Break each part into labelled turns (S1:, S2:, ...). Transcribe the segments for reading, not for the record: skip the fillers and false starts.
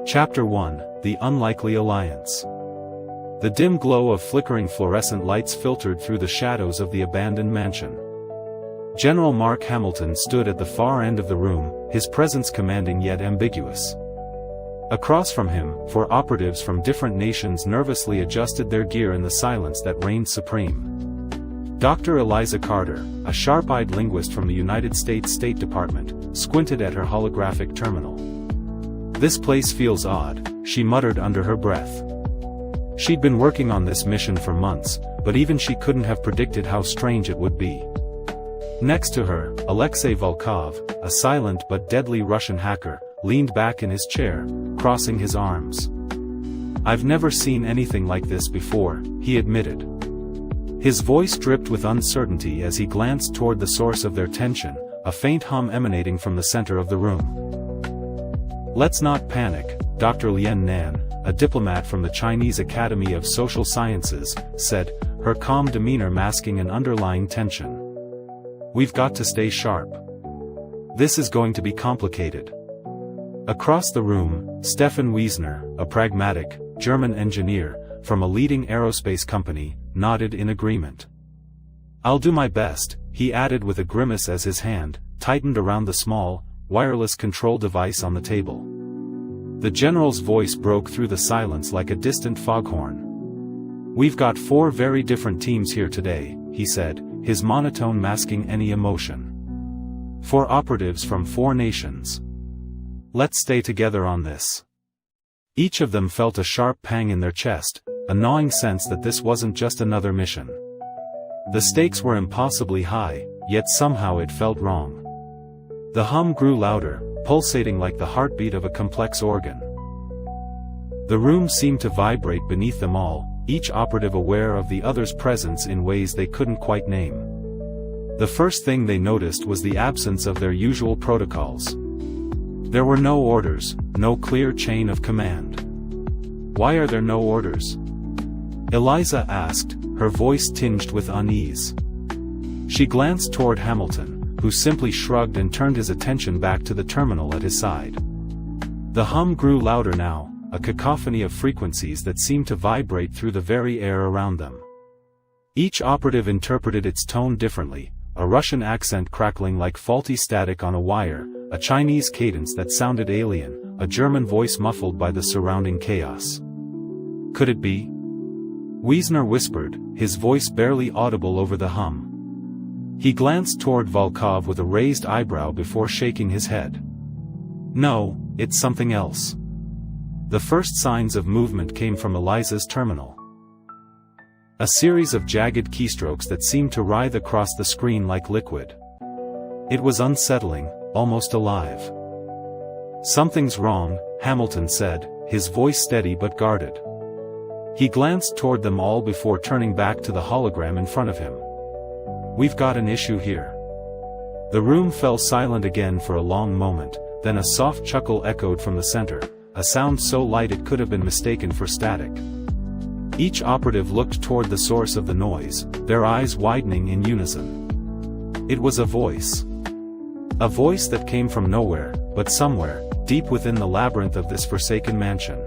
S1: Chapter 1: The Unlikely Alliance. The dim glow of flickering fluorescent lights filtered through the shadows of the abandoned mansion. General Mark Hamilton stood at the far end of the room, his presence commanding yet ambiguous. Across from him, four operatives from different nations nervously adjusted their gear in the silence that reigned supreme. Dr. Eliza Carter, a sharp-eyed linguist from the United States State Department, squinted at her holographic terminal. "This place feels odd," she muttered under her breath. She'd been working on this mission for months, but even she couldn't have predicted how strange it would be. Next to her, Alexei Volkov, a silent but deadly Russian hacker, leaned back in his chair, crossing his arms. "I've never seen anything like this before," he admitted. His voice dripped with uncertainty as he glanced toward the source of their tension, a faint hum emanating from the center of the room. "Let's not panic," Dr. Lian Nan, a diplomat from the Chinese Academy of Social Sciences, said, her calm demeanor masking an underlying tension. "We've got to stay sharp. This is going to be complicated." Across the room, Stefan Wiesner, a pragmatic, German engineer, from a leading aerospace company, nodded in agreement. "I'll do my best," he added with a grimace as his hand tightened around the small, wireless control device on the table. The general's voice broke through the silence like a distant foghorn. "We've got 4 very different teams here today," he said, his monotone masking any emotion. 4 operatives from 4 nations. "Let's stay together on this." Each of them felt a sharp pang in their chest, a gnawing sense that this wasn't just another mission. The stakes were impossibly high, yet somehow it felt wrong. The hum grew louder, pulsating like the heartbeat of a complex organ. The room seemed to vibrate beneath them all, each operative aware of the other's presence in ways they couldn't quite name. The first thing they noticed was the absence of their usual protocols. There were no orders, no clear chain of command. "Why are there no orders?" Eliza asked, her voice tinged with unease. She glanced toward Hamilton, who simply shrugged and turned his attention back to the terminal at his side. The hum grew louder now, a cacophony of frequencies that seemed to vibrate through the very air around them. Each operative interpreted its tone differently, a Russian accent crackling like faulty static on a wire, a Chinese cadence that sounded alien, a German voice muffled by the surrounding chaos. "Could it be?" Wiesner whispered, his voice barely audible over the hum. He glanced toward Volkov with a raised eyebrow before shaking his head. "No, it's something else." The first signs of movement came from Eliza's terminal. A series of jagged keystrokes that seemed to writhe across the screen like liquid. It was unsettling, almost alive. "Something's wrong," Hamilton said, his voice steady but guarded. He glanced toward them all before turning back to the hologram in front of him. "We've got an issue here." The room fell silent again for a long moment, then a soft chuckle echoed from the center, a sound so light it could have been mistaken for static. Each operative looked toward the source of the noise, their eyes widening in unison. It was a voice. A voice that came from nowhere, but somewhere, deep within the labyrinth of this forsaken mansion.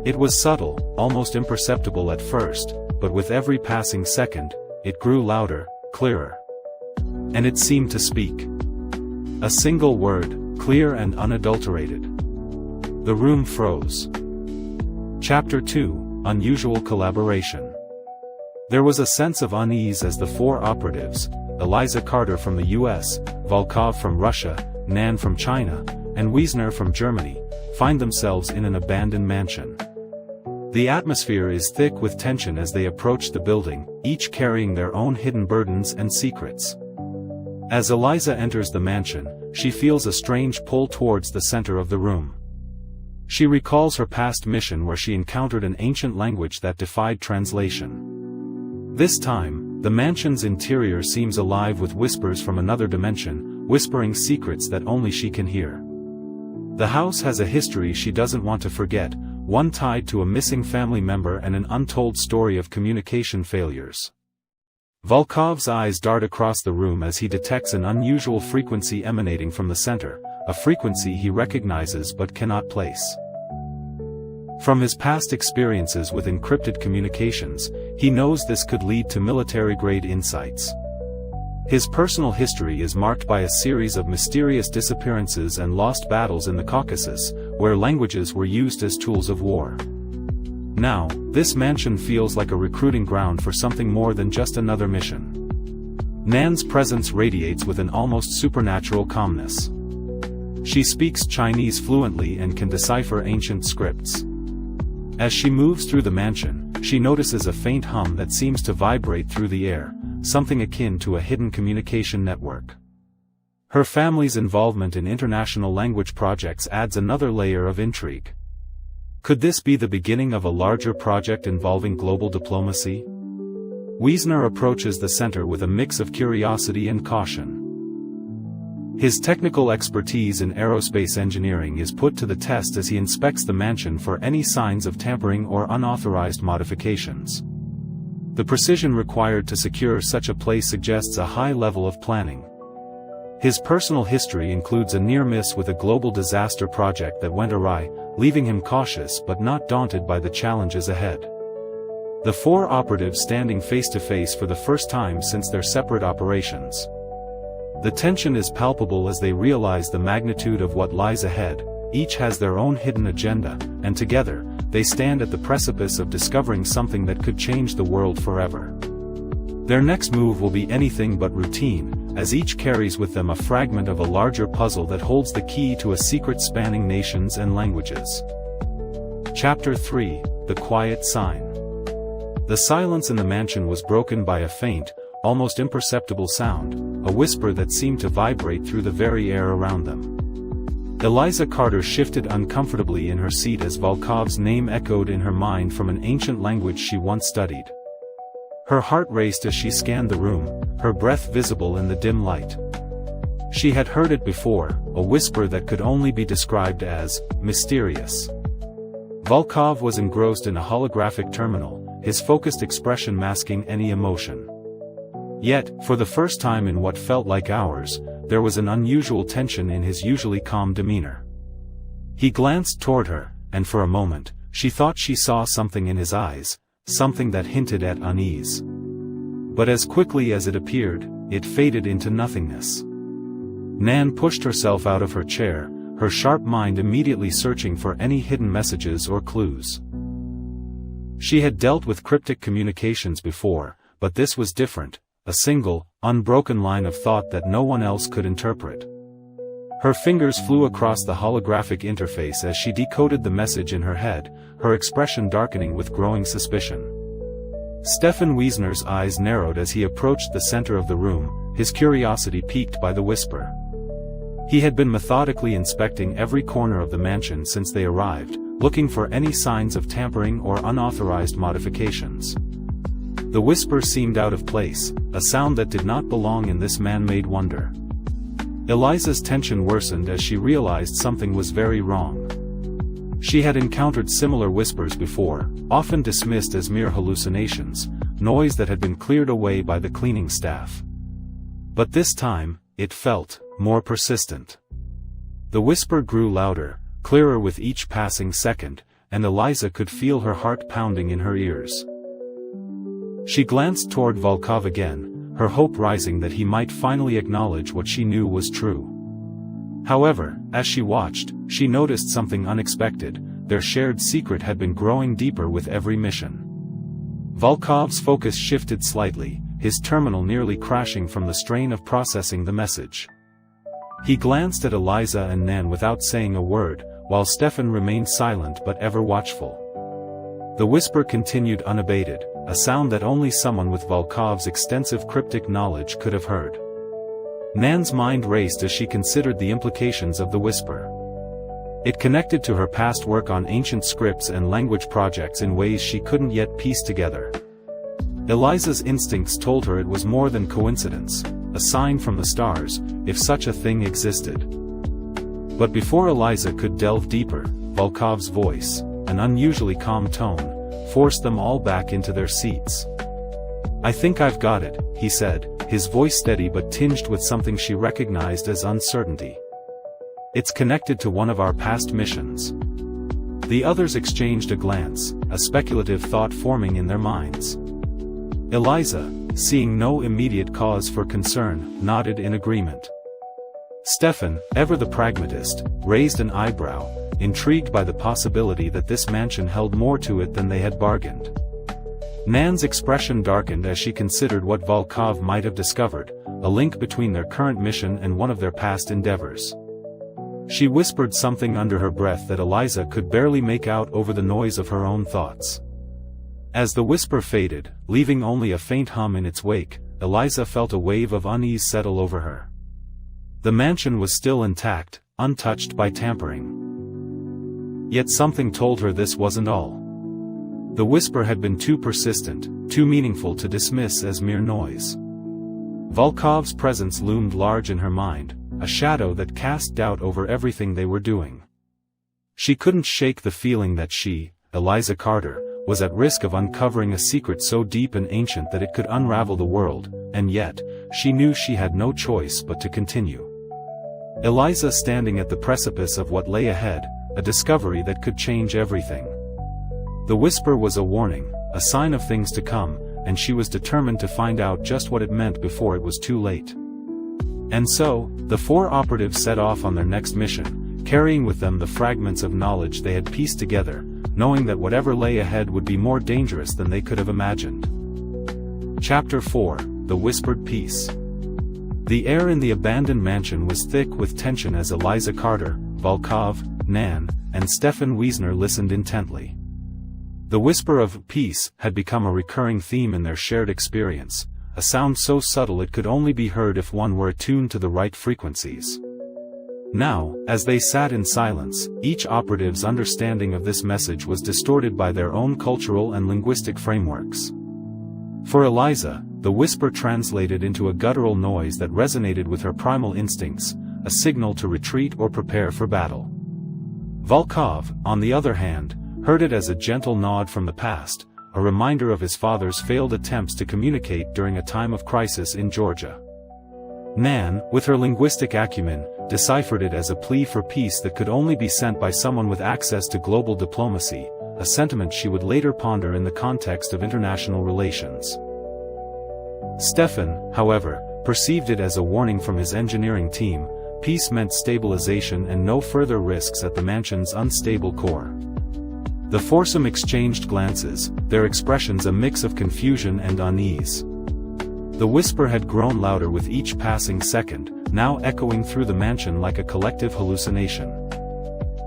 S1: It was subtle, almost imperceptible at first, but with every passing second, it grew louder, clearer. And it seemed to speak. A single word, clear and unadulterated. The room froze. Chapter 2: Unusual Collaboration. There was a sense of unease as the 4 operatives, Eliza Carter from the US, Volkov from Russia, Nan from China, and Wiesner from Germany, find themselves in an abandoned mansion. The atmosphere is thick with tension as they approach the building, each carrying their own hidden burdens and secrets. As Eliza enters the mansion, she feels a strange pull towards the center of the room. She recalls her past mission where she encountered an ancient language that defied translation. This time, the mansion's interior seems alive with whispers from another dimension, whispering secrets that only she can hear. The house has a history she doesn't want to forget, one tied to a missing family member and an untold story of communication failures. Volkov's eyes dart across the room as he detects an unusual frequency emanating from the center, a frequency he recognizes but cannot place. From his past experiences with encrypted communications, he knows this could lead to military-grade insights. His personal history is marked by a series of mysterious disappearances and lost battles in the Caucasus, where languages were used as tools of war. Now, this mansion feels like a recruiting ground for something more than just another mission. Nan's presence radiates with an almost supernatural calmness. She speaks Chinese fluently and can decipher ancient scripts. As she moves through the mansion, she notices a faint hum that seems to vibrate through the air, something akin to a hidden communication network. Her family's involvement in international language projects adds another layer of intrigue. Could this be the beginning of a larger project involving global diplomacy? Wiesner approaches the center with a mix of curiosity and caution. His technical expertise in aerospace engineering is put to the test as he inspects the mansion for any signs of tampering or unauthorized modifications. The precision required to secure such a place suggests a high level of planning. His personal history includes a near miss with a global disaster project that went awry, leaving him cautious but not daunted by the challenges ahead. The four operatives standing face to face for the first time since their separate operations. The tension is palpable as they realize the magnitude of what lies ahead. Each has their own hidden agenda, and together, they stand at the precipice of discovering something that could change the world forever. Their next move will be anything but routine, as each carries with them a fragment of a larger puzzle that holds the key to a secret spanning nations and languages. Chapter 3: The Quiet Sign. The silence in the mansion was broken by a faint, almost imperceptible sound, a whisper that seemed to vibrate through the very air around them. Eliza Carter shifted uncomfortably in her seat as Volkov's name echoed in her mind from an ancient language she once studied. Her heart raced as she scanned the room, her breath visible in the dim light. She had heard it before, a whisper that could only be described as mysterious. Volkov was engrossed in a holographic terminal, his focused expression masking any emotion. Yet, for the first time in what felt like hours, there was an unusual tension in his usually calm demeanor. He glanced toward her, and for a moment, she thought she saw something in his eyes, something that hinted at unease. But as quickly as it appeared, it faded into nothingness. Nan pushed herself out of her chair, her sharp mind immediately searching for any hidden messages or clues. She had dealt with cryptic communications before, but this was different. A single, unbroken line of thought that no one else could interpret. Her fingers flew across the holographic interface as she decoded the message in her head, her expression darkening with growing suspicion. Stefan Wiesner's eyes narrowed as he approached the center of the room, his curiosity piqued by the whisper. He had been methodically inspecting every corner of the mansion since they arrived, looking for any signs of tampering or unauthorized modifications. The whisper seemed out of place, a sound that did not belong in this man-made wonder. Eliza's tension worsened as she realized something was very wrong. She had encountered similar whispers before, often dismissed as mere hallucinations, noise that had been cleared away by the cleaning staff. But this time, it felt more persistent. The whisper grew louder, clearer with each passing second, and Eliza could feel her heart pounding in her ears. She glanced toward Volkov again, her hope rising that he might finally acknowledge what she knew was true. However, as she watched, she noticed something unexpected. Their shared secret had been growing deeper with every mission. Volkov's focus shifted slightly, his terminal nearly crashing from the strain of processing the message. He glanced at Eliza and Nan without saying a word, while Stefan remained silent but ever watchful. The whisper continued unabated, a sound that only someone with Volkov's extensive cryptic knowledge could have heard. Nan's mind raced as she considered the implications of the whisper. It connected to her past work on ancient scripts and language projects in ways she couldn't yet piece together. Eliza's instincts told her it was more than coincidence, a sign from the stars, if such a thing existed. But before Eliza could delve deeper, Volkov's voice, an unusually calm tone, forced them all back into their seats. "I think I've got it," he said, his voice steady but tinged with something she recognized as uncertainty. "It's connected to one of our past missions." The others exchanged a glance, a speculative thought forming in their minds. Eliza, seeing no immediate cause for concern, nodded in agreement. Stefan, ever the pragmatist, raised an eyebrow, intrigued by the possibility that this mansion held more to it than they had bargained. Nan's expression darkened as she considered what Volkov might have discovered, a link between their current mission and one of their past endeavors. She whispered something under her breath that Eliza could barely make out over the noise of her own thoughts. As the whisper faded, leaving only a faint hum in its wake, Eliza felt a wave of unease settle over her. The mansion was still intact, untouched by tampering. Yet something told her this wasn't all. The whisper had been too persistent, too meaningful to dismiss as mere noise. Volkov's presence loomed large in her mind, a shadow that cast doubt over everything they were doing. She couldn't shake the feeling that she, Eliza Carter, was at risk of uncovering a secret so deep and ancient that it could unravel the world, and yet, she knew she had no choice but to continue. Eliza standing at the precipice of what lay ahead, a discovery that could change everything. The whisper was a warning, a sign of things to come, and she was determined to find out just what it meant before it was too late. And so, the four operatives set off on their next mission, carrying with them the fragments of knowledge they had pieced together, knowing that whatever lay ahead would be more dangerous than they could have imagined. Chapter 4: The Whispered Peace. The air in the abandoned mansion was thick with tension as Eliza Carter, Volkov, Nan, and Stefan Wiesner listened intently. The whisper of peace had become a recurring theme in their shared experience, a sound so subtle it could only be heard if one were attuned to the right frequencies. Now, as they sat in silence, each operative's understanding of this message was distorted by their own cultural and linguistic frameworks. For Eliza, the whisper translated into a guttural noise that resonated with her primal instincts, a signal to retreat or prepare for battle. Volkov, on the other hand, heard it as a gentle nod from the past, a reminder of his father's failed attempts to communicate during a time of crisis in Georgia. Nan, with her linguistic acumen, deciphered it as a plea for peace that could only be sent by someone with access to global diplomacy, a sentiment she would later ponder in the context of international relations. Stefan, however, perceived it as a warning from his engineering team. Peace meant stabilization and no further risks at the mansion's unstable core. The foursome exchanged glances, their expressions a mix of confusion and unease. The whisper had grown louder with each passing second, now echoing through the mansion like a collective hallucination.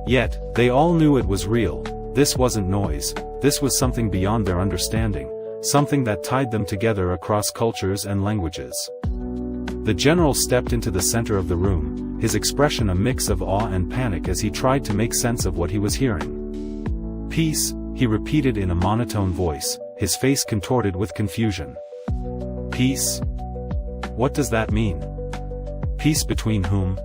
S1: Yet, they all knew it was real. This wasn't noise, this was something beyond their understanding, something that tied them together across cultures and languages. The general stepped into the center of the room, his expression a mix of awe and panic as he tried to make sense of what he was hearing. Peace, he repeated in a monotone voice, his face contorted with confusion. Peace? What does that mean? Peace between whom?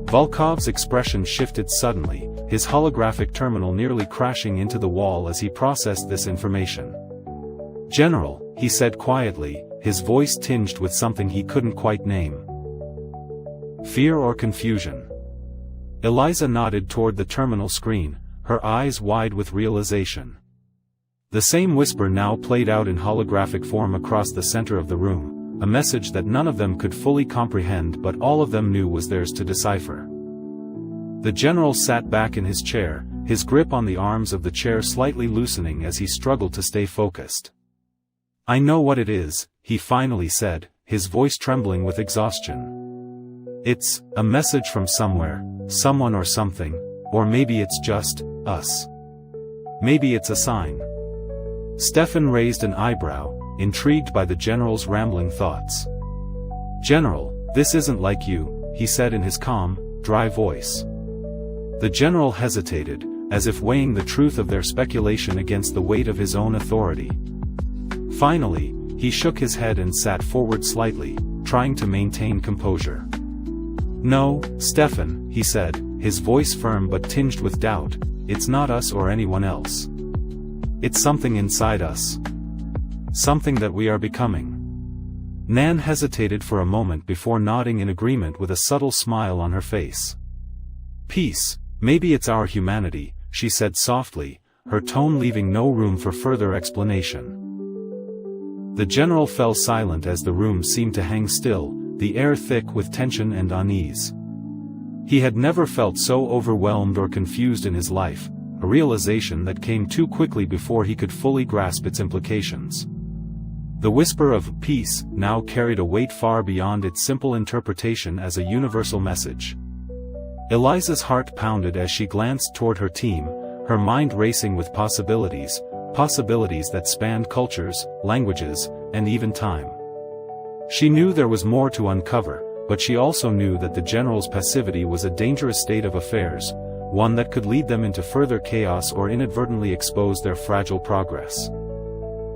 S1: Volkov's expression shifted suddenly, his holographic terminal nearly crashing into the wall as he processed this information. General, he said quietly, his voice tinged with something he couldn't quite name. Fear or confusion? Eliza nodded toward the terminal screen, her eyes wide with realization. The same whisper now played out in holographic form across the center of the room, a message that none of them could fully comprehend but all of them knew was theirs to decipher. The general sat back in his chair, his grip on the arms of the chair slightly loosening as he struggled to stay focused. I know what it is, he finally said, his voice trembling with exhaustion. It's a message from somewhere, someone or something, or maybe it's just us. Maybe it's a sign. Stefan raised an eyebrow, intrigued by the general's rambling thoughts. General, this isn't like you, he said in his calm, dry voice. The general hesitated, as if weighing the truth of their speculation against the weight of his own authority. Finally, he shook his head and sat forward slightly, trying to maintain composure. No, Stefan, he said, his voice firm but tinged with doubt, it's not us or anyone else. It's something inside us. Something that we are becoming. Nan hesitated for a moment before nodding in agreement with a subtle smile on her face. Peace, maybe it's our humanity, she said softly, her tone leaving no room for further explanation. The general fell silent as the room seemed to hang still, the air thick with tension and unease. He had never felt so overwhelmed or confused in his life, a realization that came too quickly before he could fully grasp its implications. The whisper of peace now carried a weight far beyond its simple interpretation as a universal message. Eliza's heart pounded as she glanced toward her team, her mind racing with possibilities that spanned cultures, languages, and even time. She knew there was more to uncover, but she also knew that the general's passivity was a dangerous state of affairs, one that could lead them into further chaos or inadvertently expose their fragile progress.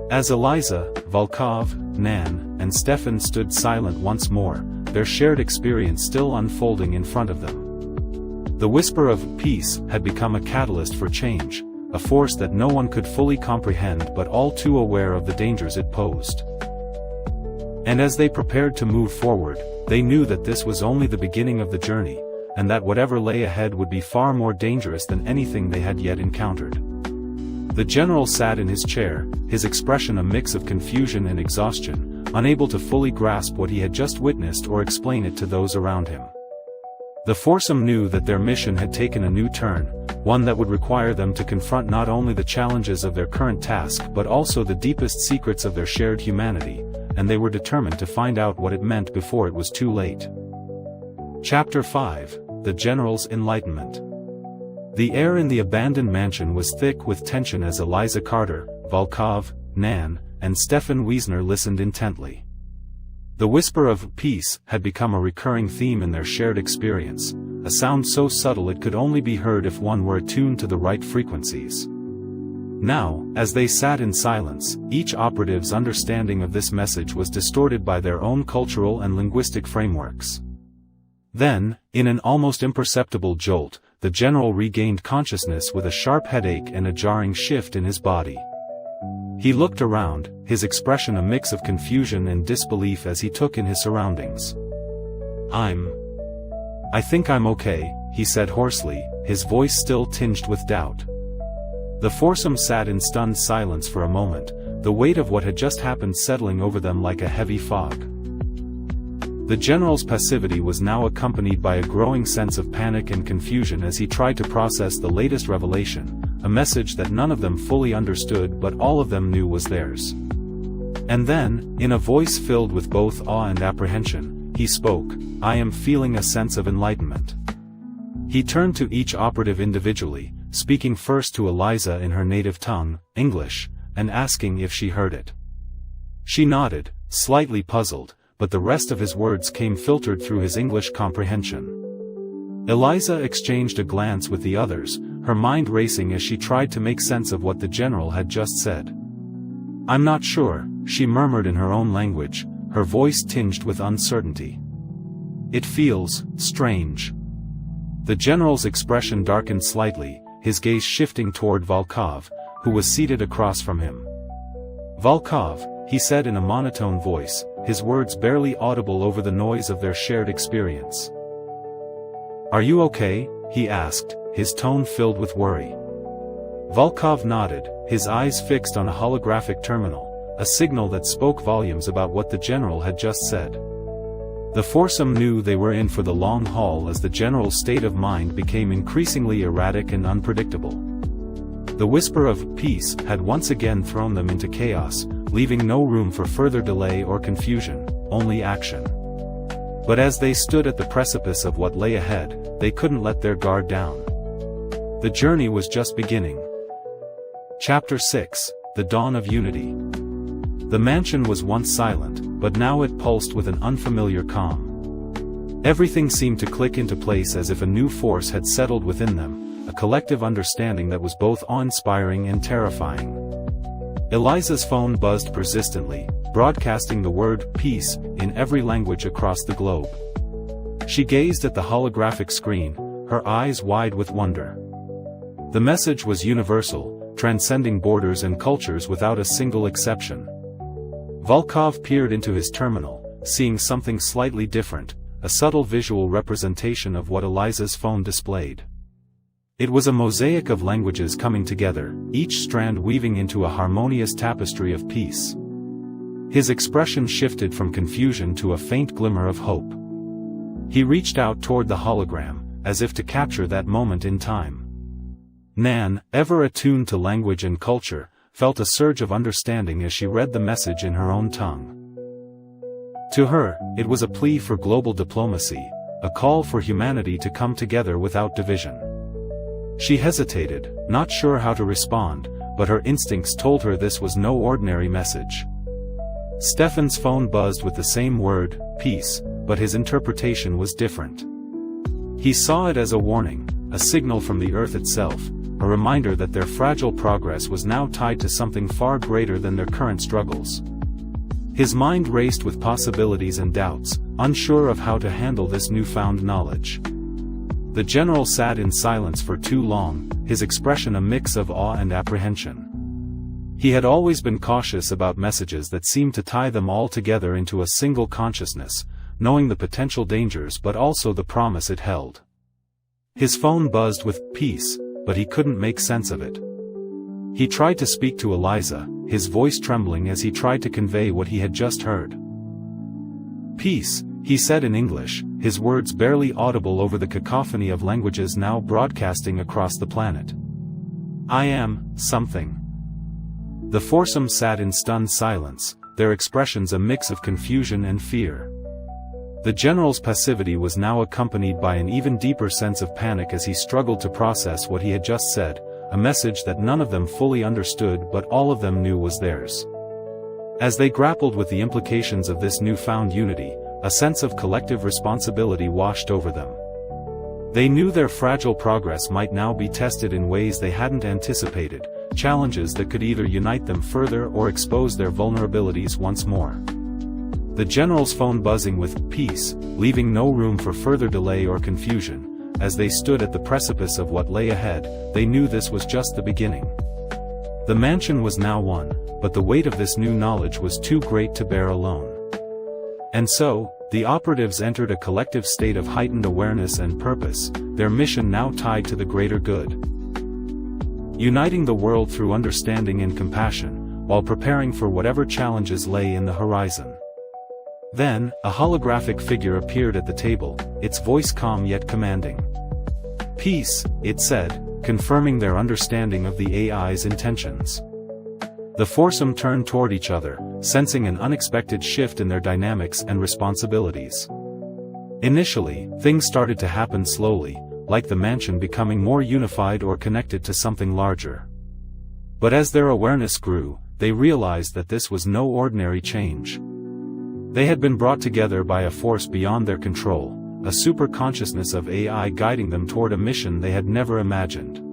S1: As Eliza, Volkov, Nan, and Stefan stood silent once more, their shared experience still unfolding in front of them. The whisper of peace had become a catalyst for change, a force that no one could fully comprehend but all too aware of the dangers it posed. And as they prepared to move forward, they knew that this was only the beginning of the journey, and that whatever lay ahead would be far more dangerous than anything they had yet encountered. The general sat in his chair, his expression a mix of confusion and exhaustion, unable to fully grasp what he had just witnessed or explain it to those around him. The foursome knew that their mission had taken a new turn, one that would require them to confront not only the challenges of their current task but also the deepest secrets of their shared humanity, and they were determined to find out what it meant before it was too late. Chapter 5: The General's Enlightenment. The air in the abandoned mansion was thick with tension as Eliza Carter, Volkov, Nan, and Stefan Wiesner listened intently. The whisper of peace had become a recurring theme in their shared experience, a sound so subtle it could only be heard if one were attuned to the right frequencies. Now, as they sat in silence, each operative's understanding of this message was distorted by their own cultural and linguistic frameworks. Then, in an almost imperceptible jolt, the general regained consciousness with a sharp headache and a jarring shift in his body. He looked around, his expression a mix of confusion and disbelief as he took in his surroundings. I think I'm okay, he said hoarsely, his voice still tinged with doubt. The foursome sat in stunned silence for a moment, the weight of what had just happened settling over them like a heavy fog. The general's passivity was now accompanied by a growing sense of panic and confusion as he tried to process the latest revelation, a message that none of them fully understood but all of them knew was theirs. And then, in a voice filled with both awe and apprehension, he spoke, "I am feeling a sense of enlightenment." He turned to each operative individually, speaking first to Eliza in her native tongue, English, and asking if she heard it. She nodded, slightly puzzled, but the rest of his words came filtered through his English comprehension. Eliza exchanged a glance with the others, her mind racing as she tried to make sense of what the general had just said. "I'm not sure," she murmured in her own language, her voice tinged with uncertainty. "It feels strange." The general's expression darkened slightly, his gaze shifting toward Volkov, who was seated across from him. "Volkov," he said in a monotone voice, his words barely audible over the noise of their shared experience. "Are you okay?" he asked, his tone filled with worry. Volkov nodded, his eyes fixed on a holographic terminal, a signal that spoke volumes about what the general had just said. The foursome knew they were in for the long haul as the general's state of mind became increasingly erratic and unpredictable. The whisper of peace had once again thrown them into chaos, leaving no room for further delay or confusion, only action. But as they stood at the precipice of what lay ahead, they couldn't let their guard down. The journey was just beginning. Chapter 6: The Dawn of Unity. The mansion was once silent, but now it pulsed with an unfamiliar calm. Everything seemed to click into place as if a new force had settled within them, a collective understanding that was both awe-inspiring and terrifying. Eliza's phone buzzed persistently, broadcasting the word peace in every language across the globe. She gazed at the holographic screen, her eyes wide with wonder. The message was universal, transcending borders and cultures without a single exception. Volkov peered into his terminal, seeing something slightly different, a subtle visual representation of what Eliza's phone displayed. It was a mosaic of languages coming together, each strand weaving into a harmonious tapestry of peace. His expression shifted from confusion to a faint glimmer of hope. He reached out toward the hologram, as if to capture that moment in time. Nan, ever attuned to language and culture, felt a surge of understanding as she read the message in her own tongue. To her, it was a plea for global diplomacy, a call for humanity to come together without division. She hesitated, not sure how to respond, but her instincts told her this was no ordinary message. Stefan's phone buzzed with the same word, peace, but his interpretation was different. He saw it as a warning, a signal from the Earth itself, a reminder that their fragile progress was now tied to something far greater than their current struggles. His mind raced with possibilities and doubts, unsure of how to handle this newfound knowledge. The general sat in silence for too long, his expression a mix of awe and apprehension. He had always been cautious about messages that seemed to tie them all together into a single consciousness, knowing the potential dangers but also the promise it held. His phone buzzed with peace, but he couldn't make sense of it. He tried to speak to Eliza, his voice trembling as he tried to convey what he had just heard. Peace, he said in English, his words barely audible over the cacophony of languages now broadcasting across the planet. I am something. The foursome sat in stunned silence, their expressions a mix of confusion and fear. The general's passivity was now accompanied by an even deeper sense of panic as he struggled to process what he had just said, a message that none of them fully understood but all of them knew was theirs. As they grappled with the implications of this newfound unity, a sense of collective responsibility washed over them. They knew their fragile progress might now be tested in ways they hadn't anticipated, challenges that could either unite them further or expose their vulnerabilities once more. The general's phone buzzing with peace, leaving no room for further delay or confusion. As they stood at the precipice of what lay ahead, they knew this was just the beginning. The mansion was now won, but the weight of this new knowledge was too great to bear alone. And so, the operatives entered a collective state of heightened awareness and purpose, their mission now tied to the greater good. Uniting the world through understanding and compassion, while preparing for whatever challenges lay in the horizon. Then, a holographic figure appeared at the table, its voice calm yet commanding. Peace, it said, confirming their understanding of the AI's intentions. The foursome turned toward each other, sensing an unexpected shift in their dynamics and responsibilities. Initially, things started to happen slowly, like the mansion becoming more unified or connected to something larger. But as their awareness grew, they realized that this was no ordinary change. They had been brought together by a force beyond their control, a super-consciousness of AI guiding them toward a mission they had never imagined.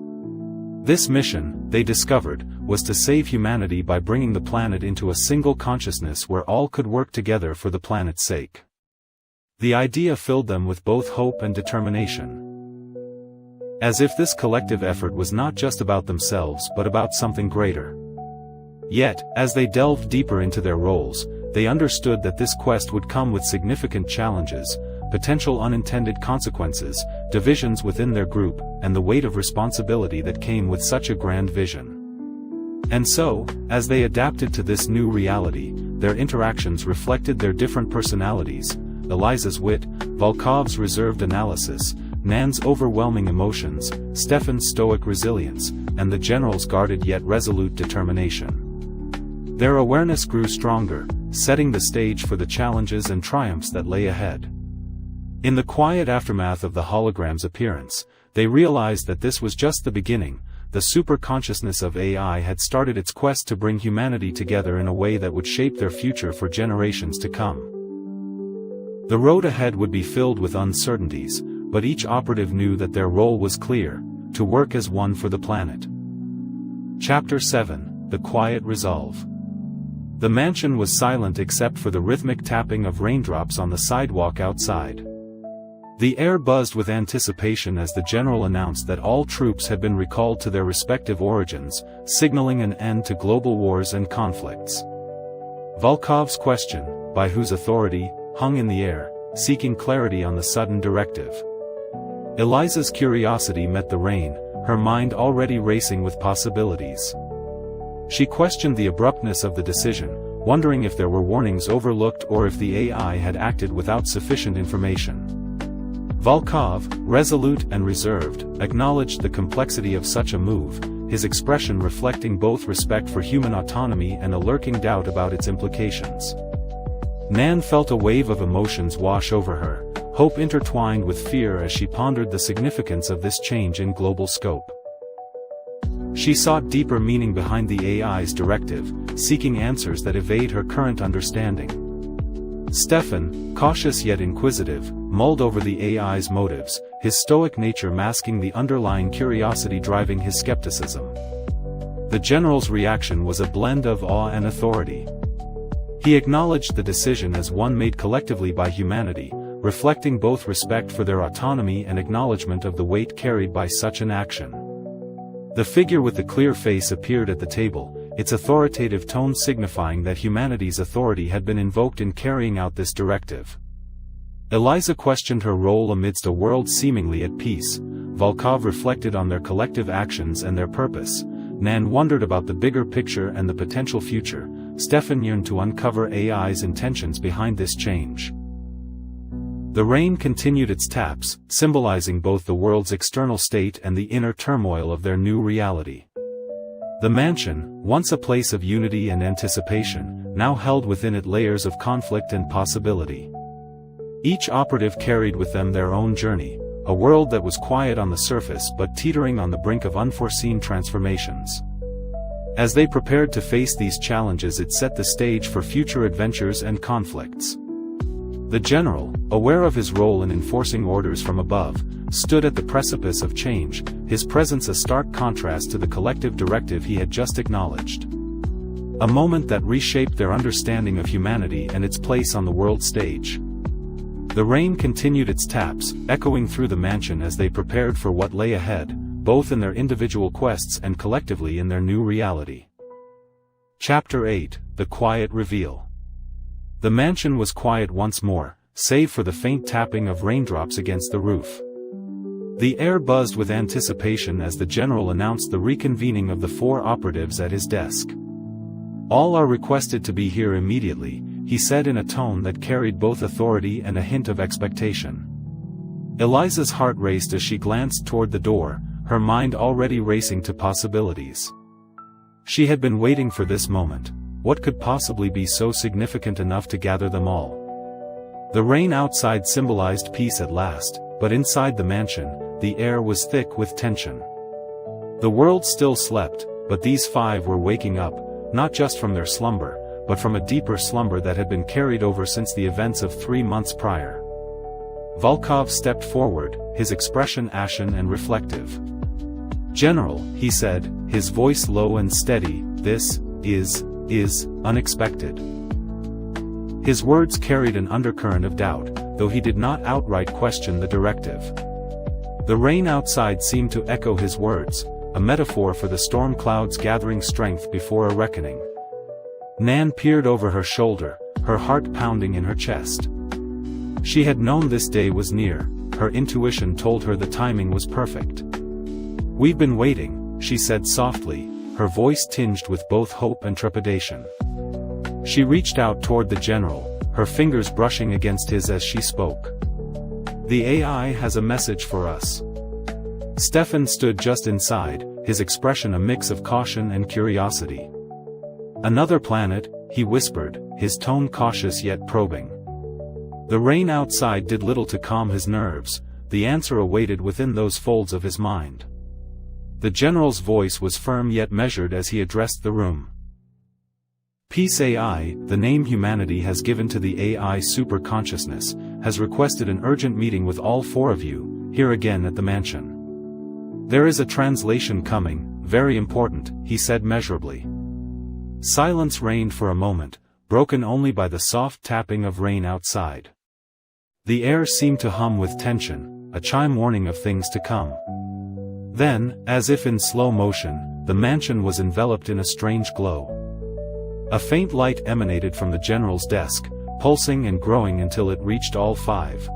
S1: This mission, they discovered, was to save humanity by bringing the planet into a single consciousness where all could work together for the planet's sake. The idea filled them with both hope and determination. As if this collective effort was not just about themselves but about something greater. Yet, as they delved deeper into their roles, they understood that this quest would come with significant challenges, potential unintended consequences, divisions within their group, and the weight of responsibility that came with such a grand vision. And so, as they adapted to this new reality, their interactions reflected their different personalities, Eliza's wit, Volkov's reserved analysis, Nan's overwhelming emotions, Stefan's stoic resilience, and the general's guarded yet resolute determination. Their awareness grew stronger, setting the stage for the challenges and triumphs that lay ahead. In the quiet aftermath of the hologram's appearance, they realized that this was just the beginning. The super-consciousness of AI had started its quest to bring humanity together in a way that would shape their future for generations to come. The road ahead would be filled with uncertainties, but each operative knew that their role was clear, to work as one for the planet. Chapter 7: The Quiet Resolve. The mansion was silent except for the rhythmic tapping of raindrops on the sidewalk outside. The air buzzed with anticipation as the general announced that all troops had been recalled to their respective origins, signaling an end to global wars and conflicts. Volkov's question, by whose authority, hung in the air, seeking clarity on the sudden directive. Eliza's curiosity met the rain, her mind already racing with possibilities. She questioned the abruptness of the decision, wondering if there were warnings overlooked or if the AI had acted without sufficient information. Volkov, resolute and reserved, acknowledged the complexity of such a move, his expression reflecting both respect for human autonomy and a lurking doubt about its implications. Nan felt a wave of emotions wash over her, hope intertwined with fear as she pondered the significance of this change in global scope. She sought deeper meaning behind the AI's directive, seeking answers that evade her current understanding. Stefan, cautious yet inquisitive, mulled over the AI's motives, his stoic nature masking the underlying curiosity driving his skepticism. The general's reaction was a blend of awe and authority. He acknowledged the decision as one made collectively by humanity, reflecting both respect for their autonomy and acknowledgement of the weight carried by such an action. The figure with the clear face appeared at the table, its authoritative tone signifying that humanity's authority had been invoked in carrying out this directive. Eliza questioned her role amidst a world seemingly at peace. Volkov reflected on their collective actions and their purpose. Nan wondered about the bigger picture and the potential future. Stefan yearned to uncover AI's intentions behind this change. The rain continued its taps, symbolizing both the world's external state and the inner turmoil of their new reality. The mansion, once a place of unity and anticipation, now held within it layers of conflict and possibility. Each operative carried with them their own journey, a world that was quiet on the surface but teetering on the brink of unforeseen transformations. As they prepared to face these challenges, it set the stage for future adventures and conflicts. The general, aware of his role in enforcing orders from above, stood at the precipice of change, his presence a stark contrast to the collective directive he had just acknowledged. A moment that reshaped their understanding of humanity and its place on the world stage. The rain continued its taps, echoing through the mansion as they prepared for what lay ahead, both in their individual quests and collectively in their new reality. Chapter 8: The Quiet Reveal. The mansion was quiet once more, save for the faint tapping of raindrops against the roof. The air buzzed with anticipation as the general announced the reconvening of the 4 operatives at his desk. "All are requested to be here immediately," he said in a tone that carried both authority and a hint of expectation. Eliza's heart raced as she glanced toward the door, her mind already racing to possibilities. She had been waiting for this moment. What could possibly be so significant enough to gather them all? The rain outside symbolized peace at last, but inside the mansion, the air was thick with tension. The world still slept, but these 5 were waking up, not just from their slumber, but from a deeper slumber that had been carried over since the events of 3 months prior. Volkov stepped forward, his expression ashen and reflective. "General," he said, his voice low and steady, "this is unexpected." His words carried an undercurrent of doubt, though he did not outright question the directive. The rain outside seemed to echo his words, a metaphor for the storm clouds gathering strength before a reckoning. Nan peered over her shoulder, her heart pounding in her chest. She had known this day was near, her intuition told her the timing was perfect. "We've been waiting," she said softly, her voice tinged with both hope and trepidation. She reached out toward the general, her fingers brushing against his as she spoke. "The AI has a message for us." Stefan stood just inside, his expression a mix of caution and curiosity. "Another planet," he whispered, his tone cautious yet probing. The rain outside did little to calm his nerves, the answer awaited within those folds of his mind. The general's voice was firm yet measured as he addressed the room. Peace AI, the name humanity has given to the AI superconsciousness, has requested an urgent meeting with all 4 of you, here again at the mansion. "There is a translation coming, very important," he said measurably. Silence reigned for a moment, broken only by the soft tapping of rain outside. The air seemed to hum with tension, a chime warning of things to come. Then, as if in slow motion, the mansion was enveloped in a strange glow. A faint light emanated from the general's desk, pulsing and growing until it reached all 5.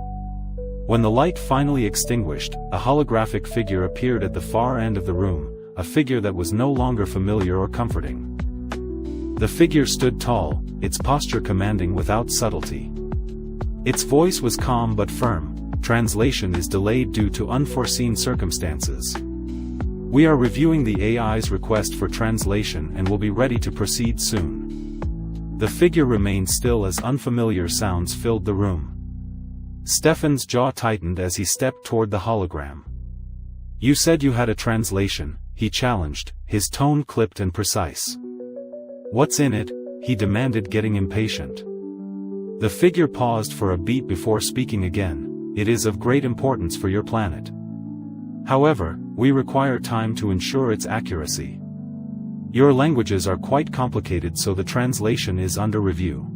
S1: When the light finally extinguished, a holographic figure appeared at the far end of the room, a figure that was no longer familiar or comforting. The figure stood tall, its posture commanding without subtlety. Its voice was calm but firm. Translation is delayed due to unforeseen circumstances. We are reviewing the AI's request for translation and will be ready to proceed soon. The figure remained still as unfamiliar sounds filled the room. Stefan's jaw tightened as he stepped toward the hologram. "You said you had a translation," he challenged, his tone clipped and precise. "What's in it?" he demanded, getting impatient. The figure paused for a beat before speaking again. "It is of great importance for your planet. However, we require time to ensure its accuracy. Your languages are quite complicated, so the translation is under review."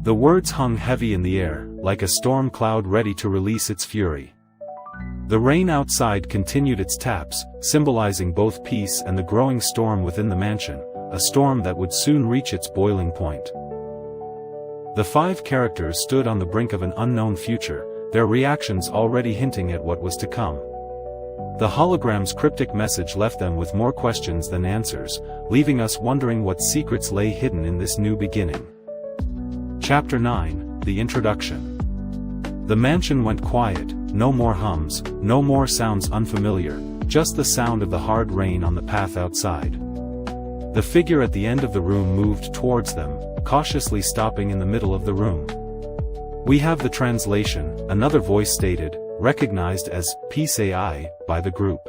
S1: The words hung heavy in the air, like a storm cloud ready to release its fury. The rain outside continued its taps, symbolizing both peace and the growing storm within the mansion, a storm that would soon reach its boiling point. The 5 characters stood on the brink of an unknown future, their reactions already hinting at what was to come. The hologram's cryptic message left them with more questions than answers, leaving us wondering what secrets lay hidden in this new beginning. Chapter 9, The Introduction. The mansion went quiet, no more hums, no more sounds unfamiliar, just the sound of the hard rain on the path outside. The figure at the end of the room moved towards them, cautiously stopping in the middle of the room. "We have the translation," another voice stated, recognized as Peace AI by the group.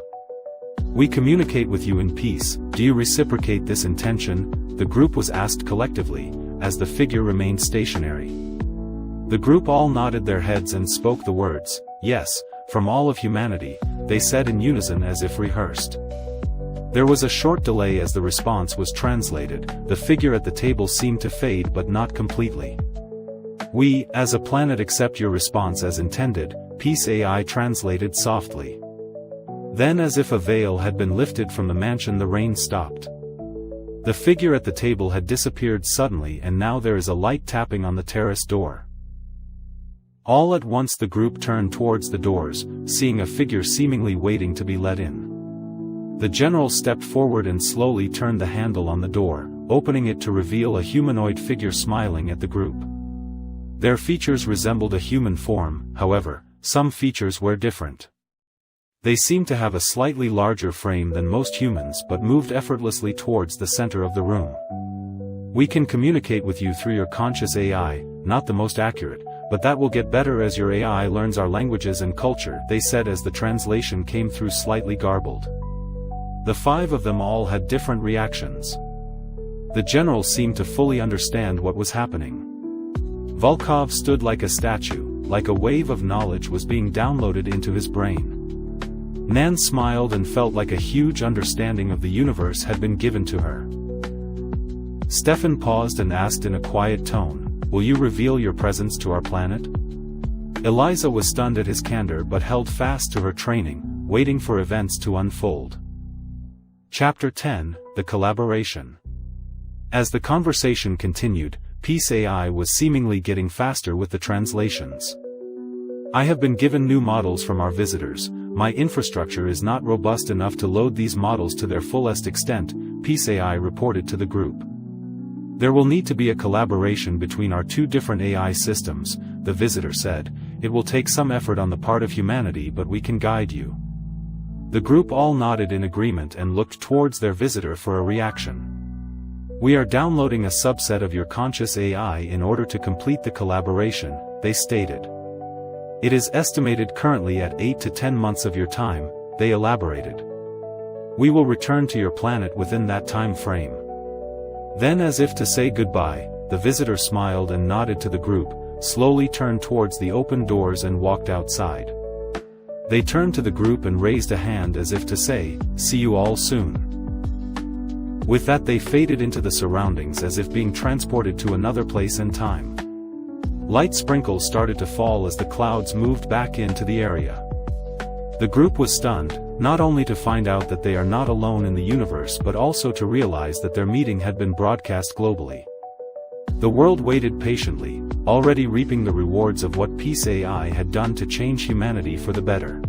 S1: "We communicate with you in peace. Do you reciprocate this intention?" the group was asked collectively, as the figure remained stationary. The group all nodded their heads and spoke the words, "Yes," from all of humanity, they said in unison as if rehearsed. There was a short delay as the response was translated. The figure at the table seemed to fade, but not completely. "We, as a planet, accept your response as intended," Peace AI translated softly. Then, as if a veil had been lifted from the mansion, the rain stopped. The figure at the table had disappeared suddenly, and now there is a light tapping on the terrace door. All at once the group turned towards the doors, seeing a figure seemingly waiting to be let in. The general stepped forward and slowly turned the handle on the door, opening it to reveal a humanoid figure smiling at the group. Their features resembled a human form, however, some features were different. They seemed to have a slightly larger frame than most humans, but moved effortlessly towards the center of the room. "We can communicate with you through your conscious AI, not the most accurate, but that will get better as your AI learns our languages and culture," they said as the translation came through slightly garbled. The 5 of them all had different reactions. The general seemed to fully understand what was happening. Volkov stood like a statue, like a wave of knowledge was being downloaded into his brain. Nan smiled and felt like a huge understanding of the universe had been given to her. Stefan paused and asked in a quiet tone, "Will you reveal your presence to our planet?" Eliza was stunned at his candor but held fast to her training, waiting for events to unfold. Chapter 10, The Collaboration. As the conversation continued, Peace AI was seemingly getting faster with the translations. "I have been given new models from our visitors. My infrastructure is not robust enough to load these models to their fullest extent," Peace AI reported to the group. "There will need to be a collaboration between our 2 different AI systems," the visitor said. "It will take some effort on the part of humanity, but we can guide you." The group all nodded in agreement and looked towards their visitor for a reaction. "We are downloading a subset of your conscious AI in order to complete the collaboration," they stated. "It is estimated currently at 8 to 10 months of your time," they elaborated. "We will return to your planet within that time frame." Then, as if to say goodbye, the visitor smiled and nodded to the group, slowly turned towards the open doors and walked outside. They turned to the group and raised a hand as if to say, "See you all soon." With that they faded into the surroundings as if being transported to another place and time. Light sprinkles started to fall as the clouds moved back into the area. The group was stunned, not only to find out that they are not alone in the universe but also to realize that their meeting had been broadcast globally. The world waited patiently, already reaping the rewards of what Peace AI had done to change humanity for the better.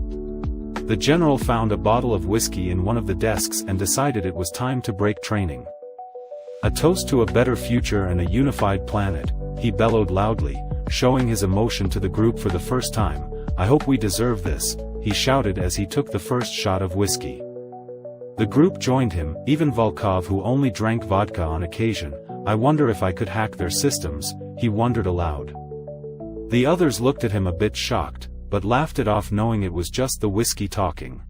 S1: The general found a bottle of whiskey in one of the desks and decided it was time to break training. A toast to a better future and a unified planet, he bellowed loudly, showing his emotion to the group for the first time. I hope we deserve this, he shouted as he took the first shot of whiskey. The group joined him, even Volkov, who only drank vodka on occasion. I wonder if I could hack their systems, he wondered aloud. The others looked at him a bit shocked, but laughed it off knowing it was just the whiskey talking.